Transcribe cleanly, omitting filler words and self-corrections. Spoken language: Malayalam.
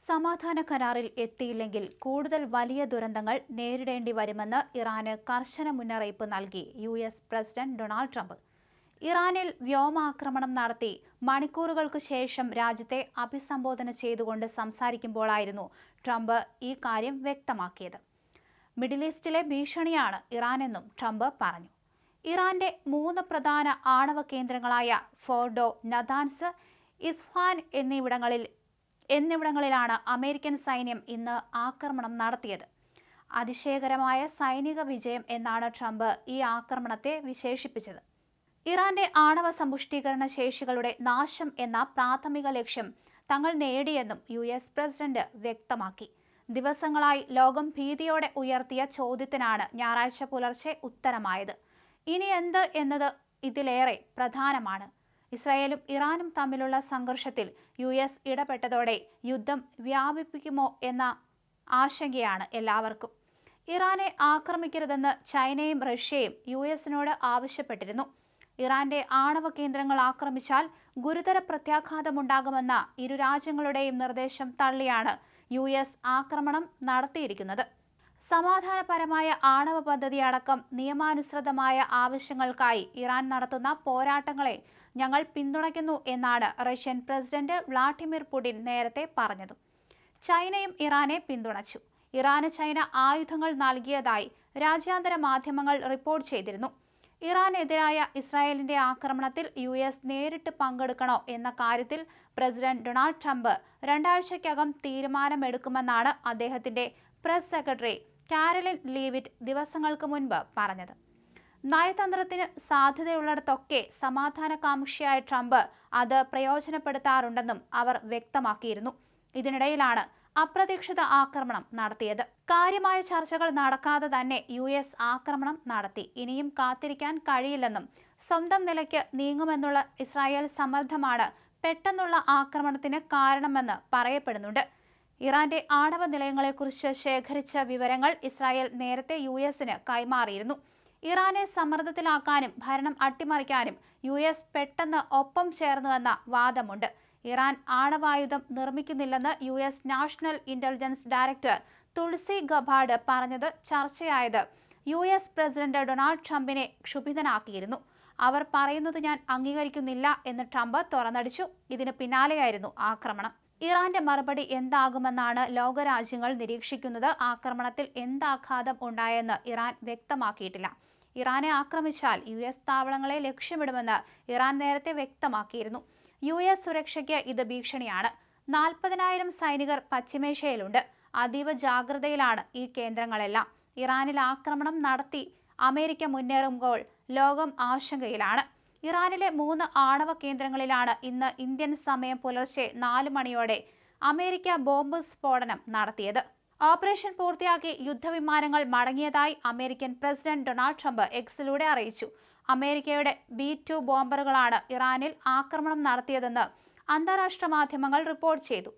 സമാധാന കരാറിൽ എത്തിയില്ലെങ്കിൽ കൂടുതൽ വലിയ ദുരന്തങ്ങൾ നേരിടേണ്ടി വരുമെന്ന് ഇറാന് കർശന മുന്നറിയിപ്പ് നൽകി യു.എസ്. President Donald Trump. ഇറാനിൽ വ്യോമാക്രമണം നടത്തി മണിക്കൂറുകൾക്കു ശേഷം രാജ്യത്തെ അഭിസംബോധന ചെയ്തുകൊണ്ട് സംസാരിക്കുമ്പോഴായിരുന്നു ട്രംപ് ഈ കാര്യം വ്യക്തമാക്കിയത്. മിഡിൽ ഈസ്റ്റിലെ ഭീഷണിയാണ് ഇറാനെന്നും ട്രംപ് പറഞ്ഞു. ഇറാന്റെ 3 പ്രധാന ആണവ കേന്ദ്രങ്ങളായ ഫോർഡോ, നതാൻസ്, ഇസ്ഫഹാൻ എന്നിവിടങ്ങളിലാണ് അമേരിക്കൻ സൈന്യം ഇന്ന് ആക്രമണം നടത്തിയത്. അതിശയകരമായ സൈനിക വിജയം എന്നാണ് ട്രംപ് ഈ ആക്രമണത്തെ വിശേഷിപ്പിച്ചത്. ഇറാന്റെ ആണവ സമ്പുഷ്ടീകരണ ശേഷികളുടെ നാശം എന്ന പ്രാഥമിക ലക്ഷ്യം തങ്ങൾ നേടിയെന്നും യു.എസ്. പ്രസിഡന്റ് വ്യക്തമാക്കി. ദിവസങ്ങളായി ലോകം ഭീതിയോടെ ഉയർത്തിയ ചോദ്യത്തിനാണ് ഞായറാഴ്ച പുലർച്ചെ ഉത്തരമായത്. ഇനി എന്ത് എന്നത് ഇതിലേറെ പ്രധാനമാണ്. ഇസ്രായേലും ഇറാനും തമ്മിലുള്ള സംഘർഷത്തിൽ യു.എസ്. ഇടപെട്ടതോടെ യുദ്ധം വ്യാപിപ്പിക്കുമോ എന്ന ആശങ്കയാണ് എല്ലാവർക്കും. ഇറാനെ ആക്രമിക്കരുതെന്ന് ചൈനയും റഷ്യയും യു.എസിനോട് ആവശ്യപ്പെട്ടിരുന്നു. ഇറാന്റെ ആണവ കേന്ദ്രങ്ങൾ ആക്രമിച്ചാൽ ഗുരുതര പ്രത്യാഘാതമുണ്ടാകുമെന്ന ഇരു രാജ്യങ്ങളുടെയും നിർദ്ദേശം തള്ളിയാണ് യു.എസ്. ആക്രമണം നടത്തിയിരിക്കുന്നത്. സമാധാനപരമായ ആണവ പദ്ധതി അടക്കം നിയമാനുസൃതമായ ആവശ്യങ്ങൾക്കായി ഇറാൻ നടത്തുന്ന പോരാട്ടങ്ങളെ ഞങ്ങൾ പിന്തുണയ്ക്കുന്നു എന്നാണ് റഷ്യൻ പ്രസിഡന്റ് വ്ളാഡിമിർ പുടിൻ നേരത്തെ പറഞ്ഞത്. ചൈനയും ഇറാനെ പിന്തുണച്ചു. ഇറാന് ചൈന ആയുധങ്ങൾ നൽകിയതായി രാജ്യാന്തര മാധ്യമങ്ങൾ റിപ്പോർട്ട് ചെയ്തിരുന്നു. ഇറാനെതിരായ ഇസ്രായേലിന്റെ ആക്രമണത്തിൽ യു.എസ്. നേരിട്ട് പങ്കെടുക്കണോ എന്ന കാര്യത്തിൽ പ്രസിഡന്റ് ഡൊണാൾഡ് ട്രംപ് 2 ആഴ്ചയ്ക്കകം തീരുമാനമെടുക്കുമെന്നാണ് അദ്ദേഹത്തിന്റെ പ്രസ് സെക്രട്ടറി കാരലിൻ ലീവിറ്റ് ദിവസങ്ങൾക്ക് മുൻപ് പറഞ്ഞത്. നയതന്ത്രത്തിന് സാധ്യതയുള്ളിടത്തൊക്കെ സമാധാനകാംക്ഷിയായ ട്രംപ് അത് പ്രയോജനപ്പെടുത്താറുണ്ടെന്നും അവർ വ്യക്തമാക്കിയിരുന്നു. ഇതിനിടയിലാണ് അപ്രതീക്ഷിത ആക്രമണം നടത്തിയത്. കാര്യമായ ചർച്ചകൾ നടക്കാതെ തന്നെ യു.എസ്. ആക്രമണം നടത്തി. ഇനിയും കാത്തിരിക്കാൻ കഴിയില്ലെന്നും സ്വന്തം നിലയ്ക്ക് നീങ്ങുമെന്നുള്ള ഇസ്രായേൽ സമ്മർദ്ദമാണ് പെട്ടെന്നുള്ള ആക്രമണത്തിന് കാരണമെന്ന് പറയപ്പെടുന്നുണ്ട്. ഇറാന്റെ ആണവ നിലയങ്ങളെക്കുറിച്ച് ശേഖരിച്ച വിവരങ്ങൾ ഇസ്രായേൽ നേരത്തെ യു.എസിന് കൈമാറിയിരുന്നു. ഇറാനെ സമ്മർദ്ദത്തിലാക്കാനും ഭരണം അട്ടിമറിക്കാനും യു.എസ്. പെട്ടെന്ന് ഒപ്പം ചേർന്നുവെന്ന വാദമുണ്ട്. ഇറാൻ ആണവായുധം നിർമ്മിക്കുന്നില്ലെന്ന് US. National intelligence director Tulsi Gabbard പറഞ്ഞത് ചർച്ചയായത് യു.എസ്. പ്രസിഡന്റ് ഡൊണാൾഡ് ട്രംപിനെ ക്ഷുഭിതനാക്കിയിരുന്നു. അവർ പറയുന്നത് ഞാൻ അംഗീകരിക്കുന്നില്ല എന്ന് ട്രംപ് തുറന്നടിച്ചു. ഇതിന് പിന്നാലെയായിരുന്നു ആക്രമണം. ഇറാന്റെ മറുപടി എന്താകുമെന്നാണ് ലോകരാജ്യങ്ങൾ നിരീക്ഷിക്കുന്നത്. ആക്രമണത്തിൽ എന്താഘാതം ഉണ്ടായെന്ന് ഇറാൻ വ്യക്തമാക്കിയിട്ടില്ല. ഇറാനെ ആക്രമിച്ചാൽ യു.എസ്. താവളങ്ങളെ ലക്ഷ്യമിടുമെന്ന് ഇറാൻ നേരത്തെ വ്യക്തമാക്കിയിരുന്നു. യു.എസ്. സുരക്ഷയ്ക്ക് ഇത് ഭീഷണിയാണ്. 40,000 സൈനികർ പശ്ചിമേഷ്യയിലുണ്ട്. അതീവ ജാഗ്രതയിലാണ് ഈ കേന്ദ്രങ്ങളെല്ലാം. ഇറാനിൽ ആക്രമണം നടത്തി അമേരിക്ക മുന്നേറുമ്പോൾ ലോകം ആശങ്കയിലാണ്. ഇറാനിലെ 3 ആണവ കേന്ദ്രങ്ങളിലാണ് ഇന്ന് ഇന്ത്യൻ സമയം പുലർച്ചെ 4 മണിയോടെ അമേരിക്ക ബോംബ് സ്ഫോടനം നടത്തിയത്. ഓപ്പറേഷൻ പൂർത്തിയാക്കി യുദ്ധവിമാനങ്ങൾ മടങ്ങിയതായി അമേരിക്കൻ പ്രസിഡന്റ് ഡൊണാൾഡ് ട്രംപ് എക്സിലൂടെ അറിയിച്ചു. അമേരിക്കയുടെ B-2 ബോംബറുകളാണ് ഇറാനിൽ ആക്രമണം നടത്തിയതെന്ന് അന്താരാഷ്ട്ര മാധ്യമങ്ങൾ റിപ്പോർട്ട് ചെയ്തു.